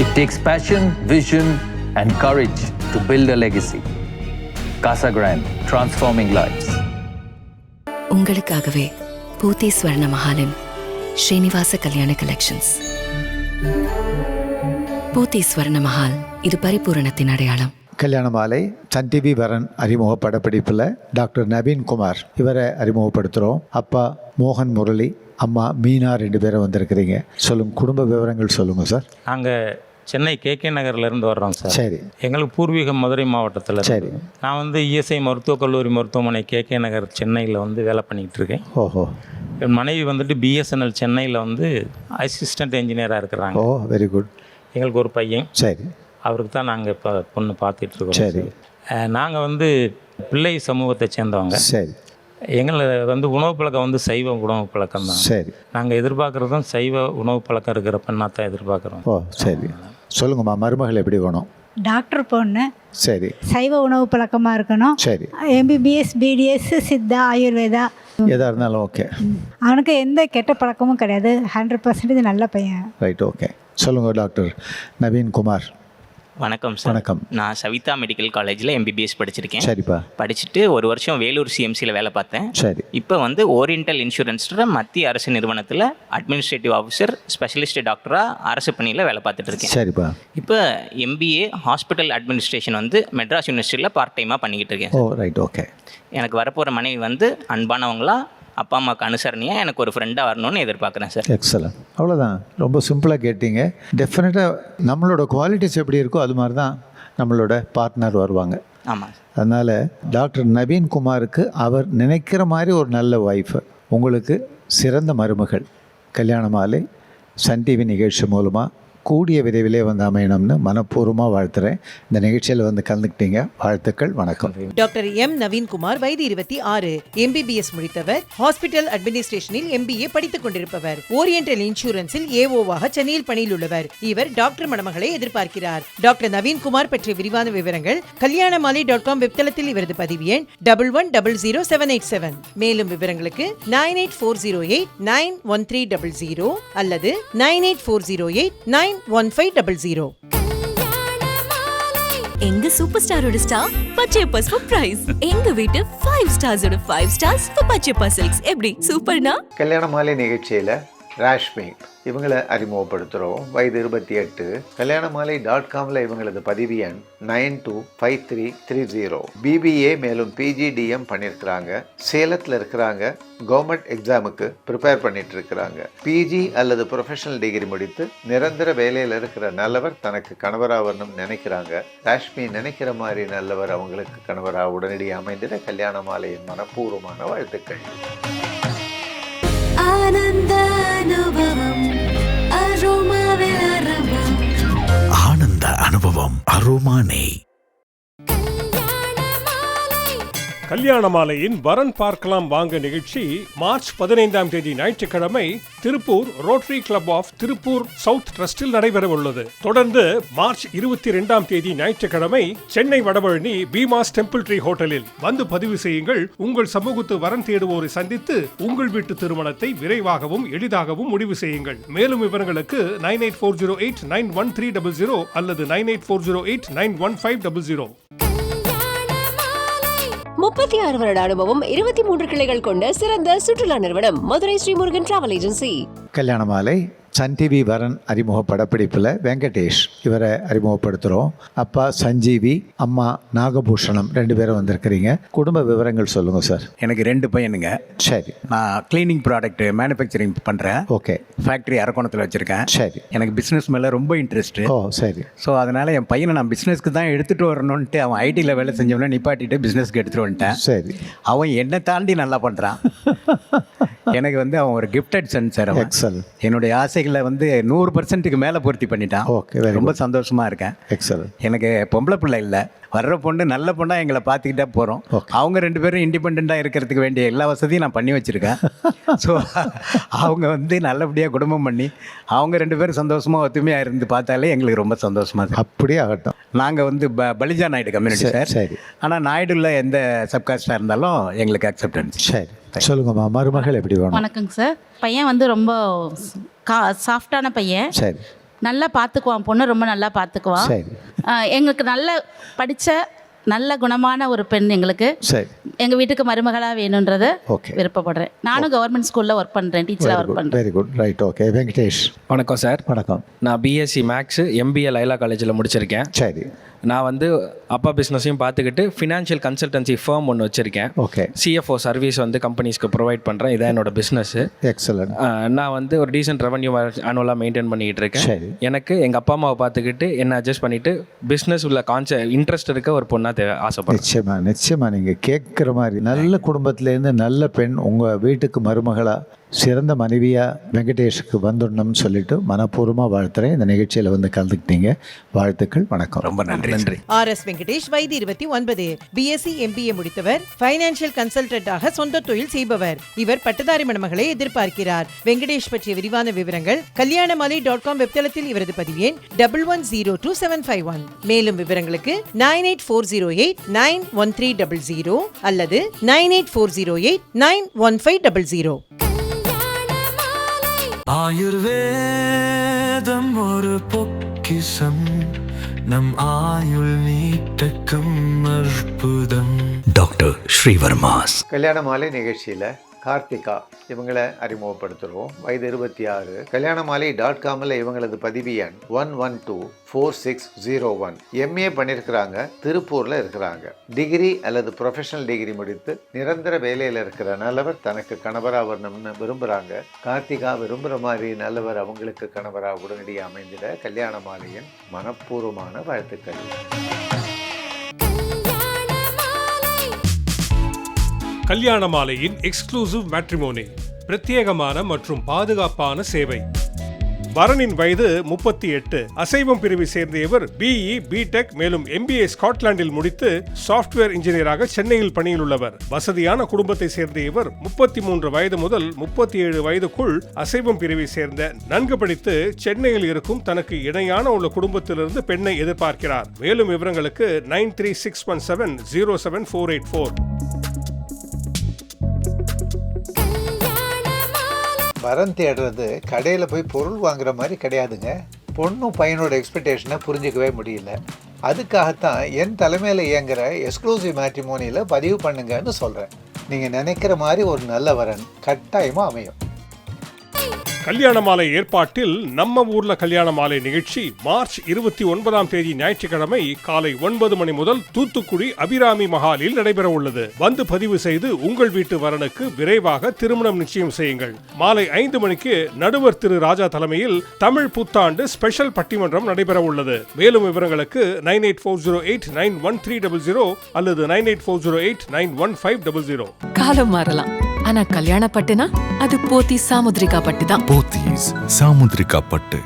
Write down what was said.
It takes passion, vision, and courage to build a legacy. Casa Grande, transforming lives. உங்களுக்காகவே பூத்தி ஸ்வர்ண மஹாலின் ஸ்ரீனிவாச கல்யாண collections. பூத்தி ஸ்வர்ண மஹால், இது பரிபூரணத்தின் அடையாளம். கல்யாண மாலை சன் டிவி வரன் அறிமுக படப்பிடிப்பில் டாக்டர் நவீன் குமார் இவரை அறிமுகப்படுத்துகிறோம். அப்பா மோகன் முரளி, அம்மா மீனா, 2 பேரும் வந்திருக்கிறீங்க. சொல்லுங்கள், குடும்ப விவரங்கள் சொல்லுங்கள் சார். நாங்கள் சென்னை கேகே நகர்லேருந்து வர்றோம் சார். சரி. எங்களுக்கு பூர்வீகம் மதுரை மாவட்டத்தில். சரி. நான் வந்து இஎஸ்ஐ மருத்துவக் கல்லூரி மருத்துவமனை கேகே நகர் சென்னையில் வந்து வேலை பண்ணிக்கிட்டு இருக்கேன். ஓஹோ. என் மனைவி வந்துட்டு பிஎஸ்என்எல் சென்னையில் வந்து அசிஸ்டன்ட் இன்ஜினியராக இருக்கிறாங்க. ஓ, வெரி குட். எங்களுக்கு ஒரு பையன். சரி. அவருக்கு தான் நாங்கள் இப்போ பொண்ணு பார்த்துட்ருக்கோம். சரி. நாங்கள் வந்து பிள்ளை சமூகத்தை சேர்ந்தவங்க. சரி. எங்களை வந்து உணவு பழக்கம் வந்து சைவ உணவு பழக்கம் தான். சரி. நாங்கள் எதிர்பார்க்குறதும் சைவ உணவு பழக்கம் இருக்கிற பெண்ணாக தான் எதிர்பார்க்குறோம். ஓ, சரி. சொல்லுங்கம்மா, மருமகள் எப்படி வேணும்? டாக்டர் பொண்ணு. சரி. சைவ உணவு பழக்கமாக இருக்கணும். சரி. எம்பிபிஎஸ், பிடிஎஸ், சித்தா, ஆயுர்வேதா எதாக இருந்தாலும் ஓகே. அவனுக்கு எந்த கெட்ட பழக்கமும் கிடையாது. 100% நல்ல பையன். Right, okay. சொல்லுங்கள் டாக்டர் நவீன் குமார். வணக்கம் சார். வணக்கம். நான் சவிதா மெடிக்கல் காலேஜில் எம்பிபிஎஸ் படிச்சிருக்கேன். சரிப்பா. படிச்சுட்டு ஒரு வருஷம் வேலூர் சிஎம்சியில் வேலை பார்த்தேன். சரி. இப்போ வந்து ஓரியண்டல் இன்சூரன்ஸ்ன்ற மத்திய அரசு நிறுவனத்தில் அட்மினிஸ்ட்ரேட்டிவ் ஆஃபீஸர் ஸ்பெஷலிஸ்ட் டாக்டராக அரசு பணியில் வேலை பார்த்துட்டு இருக்கேன். சரிப்பா. இப்போ எம்பிஏ ஹாஸ்பிட்டல் அட்மினிஸ்ட்ரேஷன் வந்து மெட்ராஸ் யூனிவர்சிட்டியில் பார்ட் டைமாக பண்ணிக்கிட்டு இருக்கேன். ஓ, ரைட், ஓகே. எனக்கு வரப்போகிற மனைவி வந்து அன்பானவங்களா, அப்பா அம்மாவுக்கு அனுசரணையாக எனக்கு ஒரு ஃப்ரெண்டாக வரணும்னு எதிர்பார்க்குறேன் சார். எக்ஸலன்ட். அவ்வளோதான். ரொம்ப சிம்பிளாக கேட்டீங்க. டெஃபினட்டாக நம்மளோட குவாலிட்டிஸ் எப்படி இருக்கோ அது மாதிரி தான் நம்மளோட பார்ட்னர் வருவாங்க. ஆமாம். அதனால் டாக்டர் நவீன் குமாருக்கு அவர் நினைக்கிற மாதிரி ஒரு நல்ல ஒய்ஃபு, உங்களுக்கு சிறந்த மருமகள் கல்யாண மாலை சன் டிவி நிகழ்ச்சி மூலமாக கூடிய விரைவிலே வந்து அமையணும்னு மனப்பூர்வமாக வாழ்த்துறேன். இந்த நிகழ்ச்சியில் வந்து கலந்துக்கிட்டீங்க, வாழ்த்துக்கள், வணக்கம். டாக்டர் எம் நவீன்குமார், வயது 26, எம்பிபிஎஸ் முடித்தவர், ஹாஸ்பிட்டல் அட்மினிஸ்ட்ரேஷனில் எம்பிஏ படித்துக் கொண்டிருப்பவர், ஓரியண்டல் இன்சூரன்ஸில் ஏஓவாக சென்னையில் பணியில் உள்ளவர். இவர் டாக்டர் மணமகளை எதிர்பார்க்கிறார். டாக்டர் நவீன்குமார் பற்றிய விரிவான விவரங்கள் கல்யாணமாலை.com வெப்தளத்தில் இவரது பதிவு எண் 11000787. மேலும் விவரங்களுக்கு 9840891300 அல்லது 9840891500. எங்க சூப்பர் ஸ்டாரோட ஸ்டார் பச்சையப்பா சர்ப்ரைஸ். எங்க வீட்டு 5 ஸ்டார்ஸோட 5 ஸ்டார்ஸ் பச்சையப்பா சில்க்ஸ். எப்படி சூப்பர்னா? கல்யாண மாலை நிகழ்ச்சியில் ராஷ்மி இவங்களை அறிமுகப்படுத்துகிறோம். வயது 28. கல்யாணமாலை.comல இவங்களது பதிவு எண் 925330. பிபிஏ மேலும் பிஜிடிஎம் பண்ணியிருக்கிறாங்க. சேலத்தில் இருக்கிறாங்க. கவர்மெண்ட் எக்ஸாமுக்கு ப்ரிப்பேர் பண்ணிட்டு இருக்கிறாங்க. பிஜி அல்லது ப்ரொஃபஷனல் டிகிரி முடித்து நிரந்தர வேலையில் இருக்கிற நல்லவர் தனக்கு கணவராக வரணும்னு நினைக்கிறாங்க. ராஷ்மி நினைக்கிற மாதிரி நல்லவர் அவங்களுக்கு கணவராக உடனடியாக அமைந்திட கல்யாண மாலையின் மனப்பூர்வமான வாழ்த்துக்கள். ஆனந்த அனுபவம் ஆனந்த அனுபவம் அரோமானே. கல்யாண மாலையின் வரன் பார்க்கலாம் வாங்க நிகழ்ச்சி மார்ச் 15ஆம் தேதி ஞாயிற்றுக்கிழமை Tiruppur rotary club of Tiruppur south ட்ரஸ்டில் நடைபெற உள்ளது. தொடர்ந்து மார்ச் 22ஆம் தேதி ஞாயிற்றுக்கிழமை சென்னை வடபழனி பீமாஸ் டெம்பிள் ட்ரீ ஹோட்டலில் வந்து பதிவு செய்யுங்கள். உங்கள் சமூகத்து வரன் தேடுவோரை சந்தித்து உங்கள் வீட்டு திருமணத்தை விரைவாகவும் எளிதாகவும் முடிவு செய்யுங்கள். மேலும் விவரங்களுக்கு 9840891300 அல்லது 9840891500. 36 வருட அனுபவம், 23 கிளைகள் கொண்ட சிறந்த சுற்றுலா நிறுவனம் மதுரை ஸ்ரீமுருகன் டிராவல் ஏஜென்சி. கல்யாண மாலை சன் டிவி வரன் அறிமுக படப்பிடிப்பில் வெங்கடேஷ் இவரை அறிமுகப்படுத்துகிறோம். அப்பா சஞ்சீவி, அம்மா நாகபூஷணம், 2 பேரும் வந்திருக்கிறீங்க. குடும்ப விவரங்கள் சொல்லுங்கள் சார். எனக்கு 2 பையனுங்க. சரி. நான் கிளீனிங் ப்ராடக்ட் மேனுஃபேக்சரிங் பண்ணுறேன். ஓகே. ஃபேக்ட்ரி அரக்கோணத்தில் வச்சுருக்கேன். சரி. எனக்கு பிஸ்னஸ் மேலே ரொம்ப இன்ட்ரெஸ்ட்டு. ஓ, சரி. ஸோ அதனால் என் பையனை நான் பிஸ்னஸ்க்கு தான் எடுத்துகிட்டு வரணுன்ட்டு அவன் ஐடியில் வேலை செஞ்சவனே நிப்பாட்டிட்டு பிஸ்னஸ்க்கு எடுத்துகிட்டு வந்துட்டேன். சரி. அவன் என்னை தாண்டி நல்லா பண்ணுறான். எனக்கு வந்து அவன் ஒரு கிஃப்டட் சன் சார். எக்ஸல். என்னுடைய ஆசைகளை வந்து 100%க்கு மேலே பூர்த்தி பண்ணிட்டான். ஓகே. ரொம்ப சந்தோஷமாக இருக்கேன். எக்ஸல். எனக்கு பொம்பளை பிள்ளை இல்லை, வர்ற பொண்ணு நல்ல பொண்ணாக எங்களை பார்த்துக்கிட்டே போகிறோம். அவங்க 2 பேரும் இண்டிபெண்ட்டாக இருக்கிறதுக்கு வேண்டிய எல்லா வசதியும் நான் பண்ணி வச்சுருக்கேன். ஸோ அவங்க வந்து நல்லபடியாக குடும்பம் பண்ணி அவங்க 2 பேரும் சந்தோஷமாக ஒத்துமையாக இருந்து பார்த்தாலே எங்களுக்கு ரொம்ப சந்தோஷமாக இருக்குது. அப்படியே ஆகட்டும். நாங்கள் வந்து பலிஜா நாயுடு கம்யூனிட்டி சார். சரி. ஆனால் நாயுடுல எந்த சப்காஸ்டாக இருந்தாலும் எங்களுக்கு அக்செப்டன்ஸ். சரி. சொல்லுங்கம்மா, மருமகள் எப்படி வேணும்? வணக்கங்க சார். பையன் வந்து ரொம்ப சாஃப்டான பையன். சரி. நல்லா பார்த்துக்குவான், பொண்ணு ரொம்ப நல்லா பார்த்துக்குவான். சரி. எங்களுக்கு நல்ல படித்த நல்ல குணமான ஒரு பெண் எங்களுக்கு சரி எங்கள் வீட்டுக்கு மருமகளாக வேணுன்றதை ஓகே விருப்பப்படுறேன். நானும் கவர்மெண்ட் ஸ்கூலில் ஒர்க் பண்ணுறேன், டீச்சராக ஒர்க் பண்ணுறேன். Very good right okay. Venkatesh. வணக்கம் சார். வணக்கம். நான் பிஎஸ்சி மேக்ஸு எம்பிஏ லைலா காலேஜில் முடிச்சிருக்கேன். சரி. நான் வந்து அப்பா பிஸ்னஸையும் பார்த்துக்கிட்டு ஃபினான்ஷியல் கன்சல்டன்சி ஃபர்ம் ஒன்று வச்சுருக்கேன். ஓகே. சிஎஃப்ஓ சர்வீஸ் வந்து கம்பெனிஸ்க்கு ப்ரொவைட் பண்ணுறேன். இதான் என்னோட பிஸ்னஸ்ஸு. எக்ஸலன்ட். நான் வந்து ஒரு டீசென்ட் ரெவன்யூ ஆனுவலாக மெயின்டைன் பண்ணிக்கிட்டு இருக்கேன். சரி. எனக்கு எங்கள் அப்பா அம்மாவை பார்த்துக்கிட்டு என்ன அட்ஜஸ்ட் பண்ணிவிட்டு பிஸ்னஸ் உள்ள இன்ட்ரெஸ்ட் இருக்க ஒரு பொண்ணாக ஆசைப்படுறேன். நிச்சயமாக நீங்கள் கேட்குற மாதிரி நல்ல குடும்பத்துலேருந்து நல்ல பெண் உங்கள் வீட்டுக்கு மருமகளாக சிறந்த மனைவியாக வெங்கடேஷுக்கு வந்துடணும்னு சொல்லிட்டு மனப்பூர்வமாக வாழ்த்துறேன். இந்த நிகழ்ச்சியில் வந்து கலந்துக்கிட்டீங்க. வாழ்த்துக்கள். வணக்கம். ரொம்ப நன்றி. நன்றி. RS வெங்கடேஷ், வயது 29, பிஎஸ்சி MBA முடித்தவர், ஃபைனான்சியல் கன்சல்டன்டாக சொந்த தொழில் செய்பவர். இவர் பட்டதாரி மணமகளை எதிர்பார்க்கிறார். வெங்கடேஷ் பற்றிய விரிவான விவரங்கள் kalyanamali.com வெப்தளத்தில் இவரது பதிவு எண் 11022751. மேலும் விவரங்களுக்கு 9840891300 அல்லது 9840891500. ஆயுர்வேதம் ஒரு பொக்கிஷம், நம் ஆயுள் நீட்டக்கும் அற்புதம். டாக்டர் ஸ்ரீவர்மாஸ். கல்யாண மாலை நிகழ்ச்சியில் கார்த்திகா இவங்களை அறிமுகப்படுத்துகிறோம். வயது 26. kalyanamali.comல இவங்களது பதிவு எண் 112461. MA பண்ணியிருக்கிறாங்க. திருப்பூரில் இருக்கிறாங்க. டிகிரி அல்லது ப்ரொஃபஷனல் டிகிரி முடித்து நிரந்தர வேலையில் இருக்கிற நல்லவர் தனக்கு கணவராக வரணும்னு விரும்புகிறாங்க. கார்த்திகா விரும்புகிற மாதிரி நல்லவர் அவங்களுக்கு கணவராக உடனடியாக அமைந்திட கல்யாண மாலையின் மனப்பூர்வமான வாழ்த்துக்கள். கல்யாண மாலையின் எக்ஸ்க்ளூசிவ் மேட்ரிமோனி, பிரத்யேகமான மற்றும் பாதுகாப்பான சேவை. வரனின் வயது 38. அசைவம் பிரிவை சேர்ந்த இவர் BE, BTech மேலும் MBA ஸ்காட்லாந்தில் முடித்து சாஃப்ட்வேர் இன்ஜினியராக சென்னையில் பணியில் உள்ளவர். வசதியான குடும்பத்தை சேர்ந்த இவர் 33 வயது முதல் 37 வயதுக்குள் அசைவம் பிரிவை சேர்ந்த நன்கு படித்து சென்னையில் இருக்கும் தனக்கு இணையான உள்ள குடும்பத்திலிருந்து பெண்ணை எதிர்பார்க்கிறார். மேலும் விவரங்களுக்கு 9361707484. வரன் தேடுறது கடையில் போய் பொருள் வாங்குற மாதிரி கிடையாதுங்க. பொண்ணும் பையனோட எக்ஸ்பெக்டேஷனை புரிஞ்சிக்கவே முடியல. அதுக்காகத்தான் என் தலைமையில் இயங்குகிற எக்ஸ்க்ளூசிவ் மேட்ரிமோனியில் பதிவு பண்ணுங்கன்னு சொல்கிறேன். நீங்கள் நினைக்கிற மாதிரி ஒரு நல்ல வரன் கட்டாயமாக அமையும். கல்யாண மாலை ஏற்பாட்டில் நம்ம ஊர்ல கல்யாண மாலை நிகழ்ச்சி மார்ச் 29ஆம் தேதி ஞாயிற்றுக்கிழமை காலை 9 மணி முதல் தூத்துக்குடி அபிராமி மஹாலில் நடைபெற உள்ளது. வந்து பதிவு செய்து உங்கள் வீட்டு வரனுக்கு விரைவாக திருமணம் நிச்சயம் செய்யுங்கள். மாலை 5 மணிக்கு நடுவர் திரு ராஜா தலைமையில் தமிழ் புத்தாண்டு ஸ்பெஷல் பட்டிமன்றம் நடைபெற உள்ளது. மேலும் விவரங்களுக்கு 9840891300 அல்லது 9840891500. காலம் மாறலாம், ஆனா கல்யாண பட்டுனா அது போத்தீஸ் சாமுத்ரிகா பட்டு தான். போத்தீஸ் சாமுத்ரிகா பட்டு.